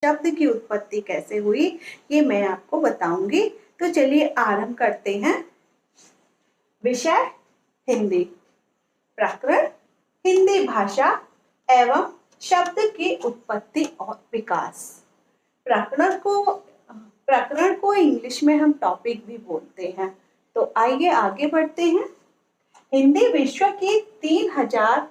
शब्द की उत्पत्ति कैसे हुई ये मैं आपको बताऊंगी। तो चलिए आरंभ करते हैं। विषय हिंदी, प्रकरण हिंदी भाषा एवं शब्द की उत्पत्ति और विकास। प्रकरण को इंग्लिश में हम टॉपिक भी बोलते हैं। तो आइए आगे बढ़ते हैं। हिंदी विश्व की 3000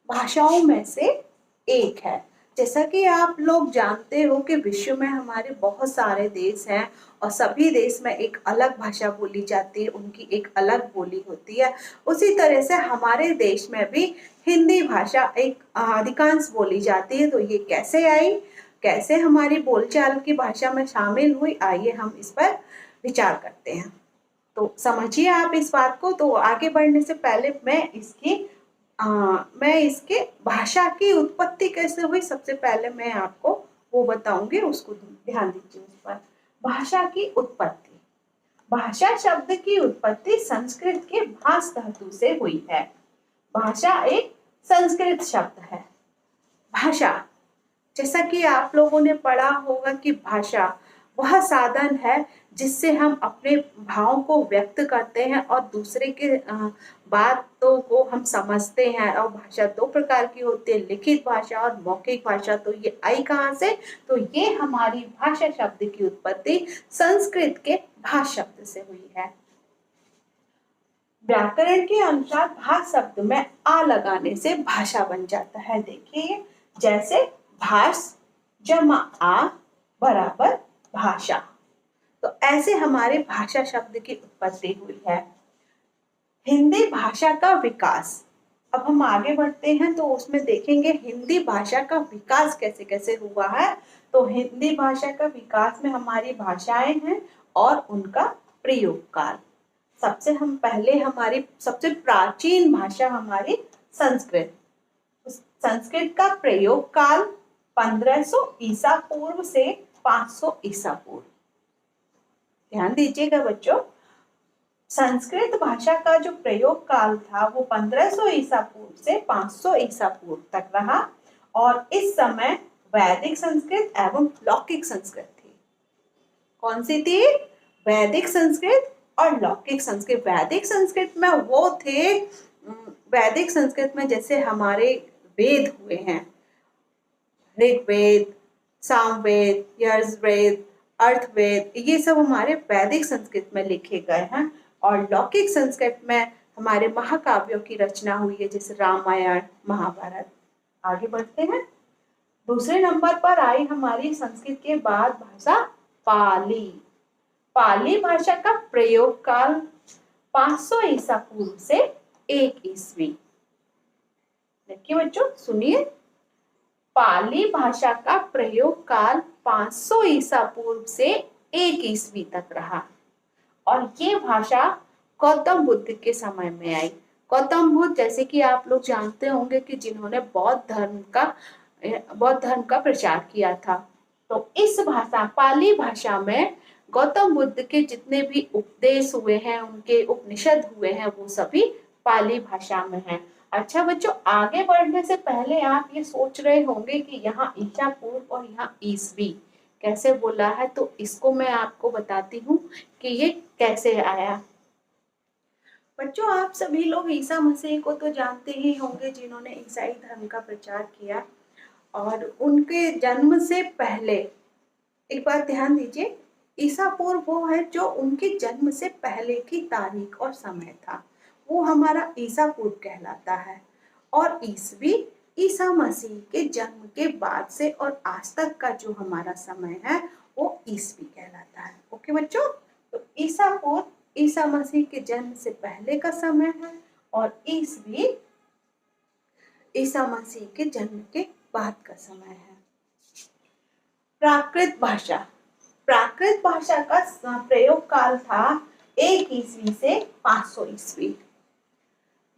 भाषाओं में से एक है। जैसा कि आप लोग जानते हो कि विश्व में हमारे बहुत सारे देश हैं और सभी देश में एक अलग भाषा बोली जाती है, उनकी एक अलग बोली होती है। उसी तरह से हमारे देश में भी हिंदी भाषा एक अधिकांश बोली जाती है। तो ये कैसे आई, कैसे हमारी बोलचाल की भाषा में शामिल हुई, आइए हम इस पर विचार करते हैं। तो समझिए आप इस बात को। तो आगे बढ़ने से पहले मैं इसके भाषा की उत्पत्ति कैसे हुई सबसे पहले मैं आपको वो बताऊंगी, उसको ध्यान दीजिए उस पर। भाषा की उत्पत्ति। भाषा शब्द की उत्पत्ति संस्कृत के भाष धातु से हुई है। भाषा एक संस्कृत शब्द है। भाषा, जैसा कि आप लोगों ने पढ़ा होगा कि भाषा वह साधन है जिससे हम अपने भावों को व्यक्त करते हैं और दूसरे के बातों को हम समझते हैं। और भाषा दो प्रकार की होती है, लिखित भाषा और मौखिक भाषा। तो ये आई कहाँ से? तो ये हमारी भाषा शब्द की उत्पत्ति संस्कृत के भाषा शब्द से हुई है। व्याकरण के अनुसार भाष शब्द में आ लगाने से भाषा बन जाता है। देखिए, जैसे भाष जमा आ बराबर भाषा। तो ऐसे हमारे भाषा शब्द की उत्पत्ति हुई है। हिंदी भाषा का विकास। अब हम आगे बढ़ते हैं तो उसमें देखेंगे हिंदी भाषा का विकास कैसे कैसे हुआ है। तो हिंदी भाषा का विकास में हमारी भाषाएं हैं और उनका प्रयोग काल। हमारी सबसे प्राचीन भाषा हमारी संस्कृत। संस्कृत का प्रयोग काल 1500 ईसा पूर्व से 500 ईसा पूर्व। ध्यान दीजिएगा बच्चों, संस्कृत भाषा का जो प्रयोग काल था वो 1500 ईसा पूर्व से 500 ईसा पूर्व तक रहा। और इस समय वैदिक संस्कृत एवं लौकिक संस्कृत थी। कौन सी थी? वैदिक संस्कृत और लौकिक संस्कृत। वैदिक संस्कृत में वो थे, वैदिक संस्कृत में जैसे हमारे वेद हुए हैं, ऋग्वेद, सामवेद, यजुर्वेद, अर्थवेद, ये सब हमारे वैदिक संस्कृत में लिखे गए हैं। और लौकिक संस्कृत में हमारे महाकाव्यों की रचना हुई है, जैसे रामायण, महाभारत। आगे बढ़ते हैं। दूसरे नंबर पर आई हमारी संस्कृत के बाद भाषा पाली। पाली भाषा का प्रयोग काल 500 ईसा पूर्व से 1 ईस्वी। देखिए बच्चों, सुनिए, पाली भाषा का प्रयोग काल 500 ईसा पूर्व से 1 ईस्वी तक रहा। और ये भाषा गौतम बुद्ध के समय में आई। गौतम बुद्ध, जैसे कि आप लोग जानते होंगे कि जिन्होंने बौद्ध धर्म का प्रचार किया था। तो इस भाषा पाली भाषा में गौतम बुद्ध के जितने भी उपदेश हुए हैं, उनके उपनिषद हुए हैं, वो सभी पाली भाषा में हैं। अच्छा बच्चों, आगे बढ़ने से पहले आप ये सोच रहे होंगे कि यहाँ ईसा पूर्व और यहाँ ईस्वी कैसे बोला है। तो इसको मैं आपको बताती हूँ कि ये कैसे आया। बच्चों, आप सभी लोग ईसा मसीह को तो जानते ही होंगे, जिन्होंने ईसाई धर्म का प्रचार किया। और उनके जन्म से पहले एक बात ध्यान दीजिए, ईसा पूर्व वो है जो उनके जन्म से पहले की तारीख और समय था, वो हमारा ईसा पूर्व कहलाता है। और ईस्वी ईसा मसीह के जन्म के बाद से और आज तक का जो हमारा समय है वो ईस्वी कहलाता है। ओके बच्चों, तो ईसा पूर्व ईसा मसीह के जन्म से पहले का समय है और ईस्वी ईसा मसीह के जन्म के बाद का समय है। प्राकृत भाषा। प्राकृत भाषा का प्रयोग काल था 1 ईस्वी से 500 ईस्वी।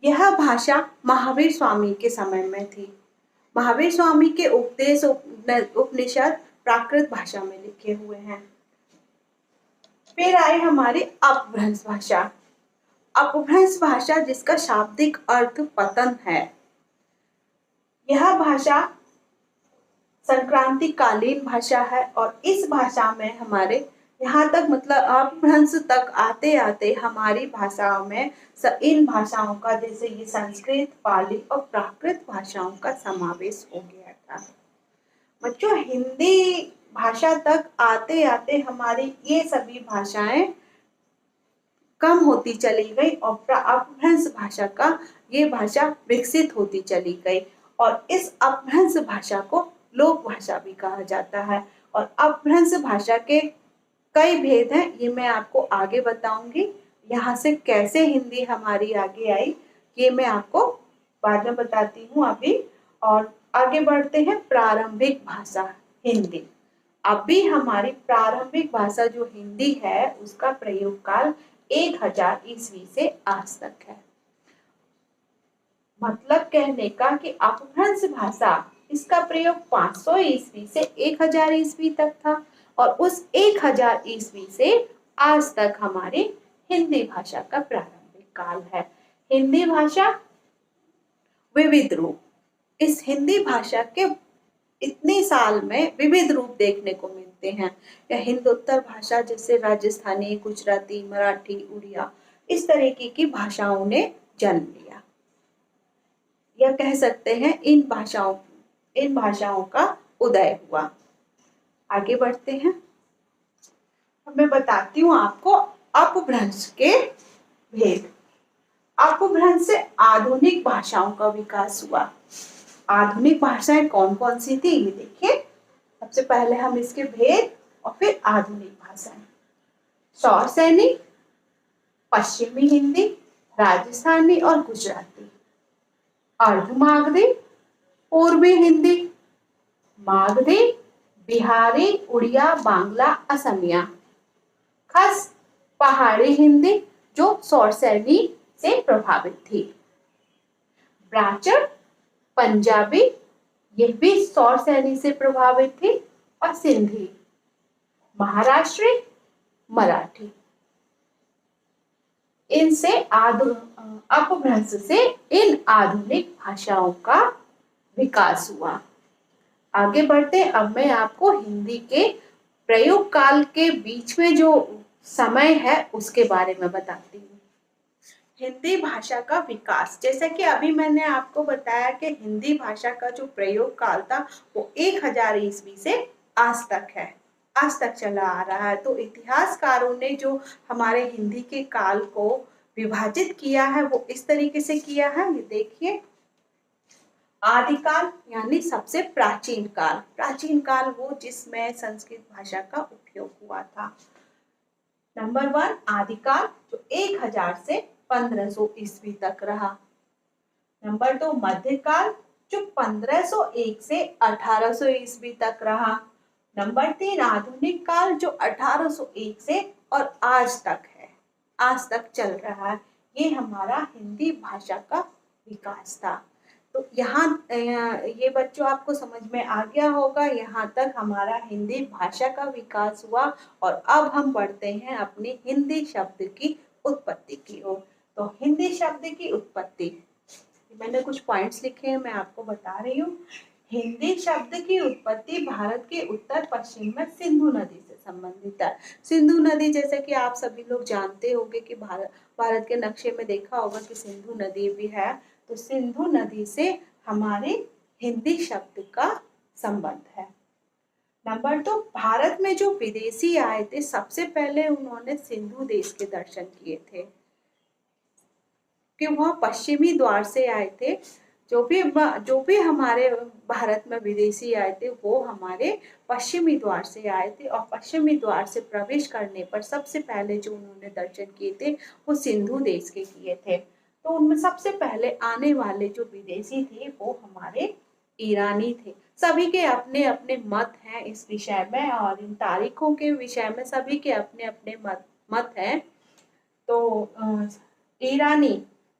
यह भाषा महावीर स्वामी के समय में थी। महावीर स्वामी के उपदेश उपनिषद प्राकृत भाषा में लिखे हुए हैं। फिर आई हमारी अपभ्रंश भाषा। अपभ्रंश भाषा जिसका शाब्दिक अर्थ पतन है। यह भाषा संक्रांति कालीन भाषा है और इस भाषा में हमारे यहाँ तक मतलब अपभ्रंश तक आते आते हमारी भाषाओं में इन भाषाओं का जैसे ये संस्कृत, पाली और प्राकृत भाषाओं का समावेश हो गया था। बच्चों हिंदी भाषा तक आते आते हमारी ये सभी भाषाएं कम होती चली गई और अपभ्रंश भाषा का ये भाषा विकसित होती चली गई और इस अपभ्रंश भाषा को लोक भाषा भी कहा जाता है। और अपभ्रंश भाषा के कई भेद हैं, ये मैं आपको आगे बताऊंगी। यहाँ से कैसे हिंदी हमारी आगे आई ये मैं आपको बाद में बताती हूँ अभी। और आगे बढ़ते हैं, प्रारंभिक भाषा हिंदी। अभी हमारी प्रारंभिक भाषा जो हिंदी है उसका प्रयोग काल 1000 ईस्वी से आज तक है। मतलब कहने का कि अपभ्रंश भाषा इसका प्रयोग 500 ईस्वी से 1000 ईस्वी तक था और उस 1000 ईस्वी से आज तक हमारी हिंदी भाषा का प्रारंभिक काल है। हिंदी भाषा विविध रूप, इस हिंदी भाषा के इतने साल में विविध रूप देखने को मिलते हैं। या हिंदोत्तर भाषा जैसे राजस्थानी, गुजराती, मराठी, उड़िया इस तरीके की भाषाओं ने जन्म लिया। या कह सकते हैं इन भाषाओं का उदय हुआ। आगे बढ़ते हैं, मैं बताती हूँ आपको अपभ्रंश के भेद। अपभ्रंश से आधुनिक भाषाओं का विकास हुआ। आधुनिक भाषाएं कौन कौन सी थी ये देखिए। सबसे पहले हम इसके भेद और फिर आधुनिक भाषाएं। सौरसैनी, पश्चिमी हिंदी, राजस्थानी और गुजराती। अर्धमागधी, पूर्वी हिंदी, मागधी, बिहारी, उड़िया, बांग्ला, असमिया। खस, पहाड़ी हिंदी जो सौरसैनी से प्रभावित थी। ब्राचर, पंजाबी, ये भी सौरसैनी से प्रभावित थी। और सिंधी, महाराष्ट्री, मराठी। इनसे अपभ्रंश से इन आधुनिक भाषाओं का विकास हुआ। आगे बढ़ते, अब मैं आपको हिंदी के प्रयोग काल के बीच में जो समय है उसके बारे में बताती हूँ। हिंदी भाषा का विकास, जैसा कि अभी मैंने आपको बताया कि हिंदी भाषा का जो प्रयोग काल था वो 1000 ईस्वी से आज तक है, आज तक चला आ रहा है। तो इतिहासकारों ने जो हमारे हिंदी के काल को विभाजित किया है वो इस तरीके से किया है। ये देखिए, आदिकाल यानी सबसे प्राचीन काल। प्राचीन काल वो जिसमें संस्कृत भाषा का उपयोग हुआ था। नंबर 1 आदिकाल जो 1000 से 1500 ईस्वी तक रहा। नंबर 2 मध्यकाल जो 1501 से 1800 ईस्वी तक रहा। नंबर 3 आधुनिक काल जो 1801 से और आज तक है, आज तक चल रहा है। ये हमारा हिंदी भाषा का विकास था। तो यहाँ ये बच्चों आपको समझ में आ गया होगा, यहाँ तक हमारा हिंदी भाषा का विकास हुआ। और अब हम बढ़ते हैं अपनी हिंदी शब्द की उत्पत्ति की ओर। तो हिंदी शब्द की उत्पत्ति, मैंने कुछ पॉइंट्स लिखे हैं, मैं आपको बता रही हूँ। हिंदी शब्द की उत्पत्ति भारत के उत्तर पश्चिम में सिंधु नदी से संबंधित है। सिंधु नदी जैसे कि आप सभी लोग जानते होंगे कि भारत के नक्शे में देखा होगा कि सिंधु नदी भी है। तो सिंधु नदी से हमारे हिंदी शब्द का संबंध है। नंबर 2 भारत में जो विदेशी आए थे सबसे पहले उन्होंने सिंधु देश के दर्शन किए थे, कि वह पश्चिमी द्वार से आए थे। जो भी हमारे भारत में विदेशी आए थे वो हमारे पश्चिमी द्वार से आए थे और पश्चिमी द्वार से प्रवेश करने पर सबसे पहले जो उन्होंने दर्शन किए थे वो सिंधु देश के किए थे। तो उनमें सबसे पहले आने वाले जो विदेशी थे वो हमारे ईरानी थे। सभी के अपने अपने मत हैं इस विषय में और इन तारीखों के विषय में सभी के अपने अपने मत हैं। तो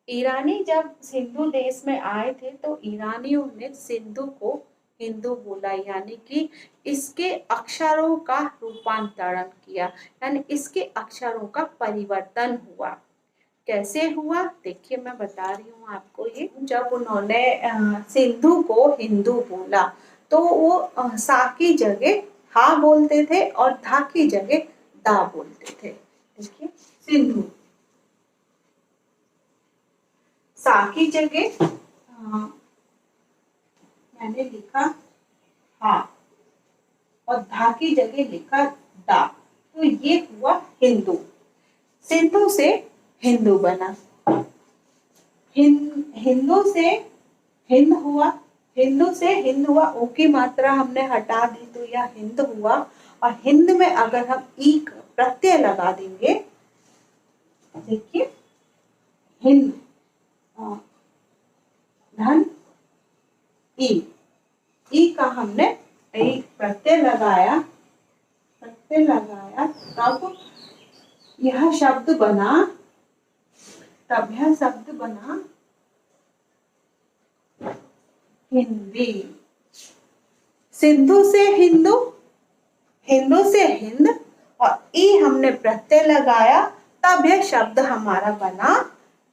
ईरानी जब सिंधु देश में आए थे तो ईरानियों ने सिंधु को हिंदू बोला, यानी कि इसके अक्षरों का रूपांतरण किया, यानी इसके अक्षरों का परिवर्तन हुआ। कैसे हुआ देखिए, मैं बता रही हूँ आपको। ये जब उन्होंने सिंधु को हिंदू बोला तो वो सा की जगह हा बोलते थे और धा की जगह दा बोलते थे। देखिए सिंधु, सा की जगह मैंने लिखा हा और धा की जगह लिखा दा, तो ये हुआ हिंदू। सिंधु से हिंदू बना, हिंदू से हिंद हुआ, हिंदू से हिंद हुआ, ओ की मात्रा हमने हटा दी तो यह हिंद हुआ। और हिंद में अगर हम ई प्रत्यय लगा देंगे, देखिए हिंद धन ई का हमने ई प्रत्यय लगाया, तब यह शब्द बना, तब यह शब्द बना हिंदी। सिंधु से हिंदू, हिंदू से हिंद और ई हमने प्रत्यय लगाया, तब यह शब्द हमारा बना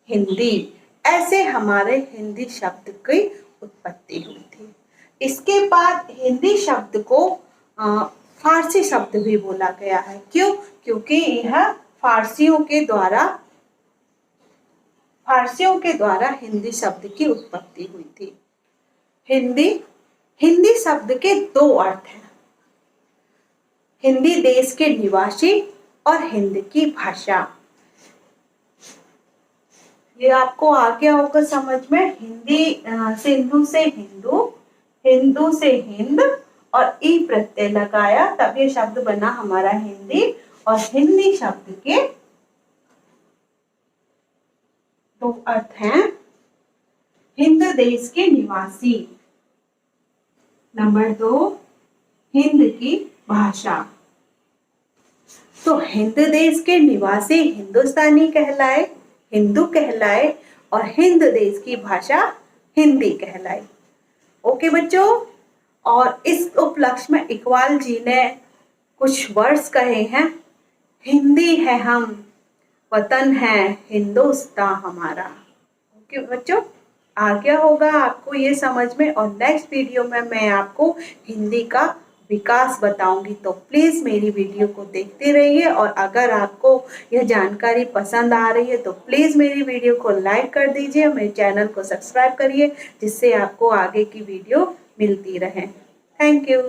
हिंदी। ऐसे हमारे हिंदी शब्द की उत्पत्ति हुई थी। इसके बाद हिंदी शब्द को फारसी शब्द भी बोला गया है। क्यों? क्योंकि यह फारसियों के द्वारा हिंदी शब्द की उत्पत्ति हुई थी। हिंदी शब्द के दो अर्थ हैं, हिंदी देश के निवासी और हिंद की भाषा। ये आपको आ गया होगा समझ में। हिंदी सिंधु से हिंदू, हिंदू से हिंद और ई प्रत्यय लगाया, तब ये शब्द बना हमारा हिंदी। और हिंदी शब्द के दो अर्थ हैं, हिंद देश के निवासी, नंबर 2 हिंद की भाषा। तो हिंद देश के निवासी हिंदुस्तानी कहलाए, हिंदू कहलाए, और हिंद देश की भाषा हिंदी कहलाई। ओके बच्चों, और इस उपलक्ष्य में इकबाल जी ने कुछ वर्ड्स कहे हैं। हिंदी है हम, वतन है हिंदुस्तान हमारा। ओके बच्चों, आ गया होगा आपको ये समझ में। और नेक्स्ट वीडियो में मैं आपको हिंदी का विकास बताऊंगी, तो प्लीज़ मेरी वीडियो को देखते रहिए। और अगर आपको यह जानकारी पसंद आ रही है तो प्लीज़ मेरी वीडियो को लाइक कर दीजिए, मेरे चैनल को सब्सक्राइब करिए, जिससे आपको आगे की वीडियो मिलती रहे। Thank you.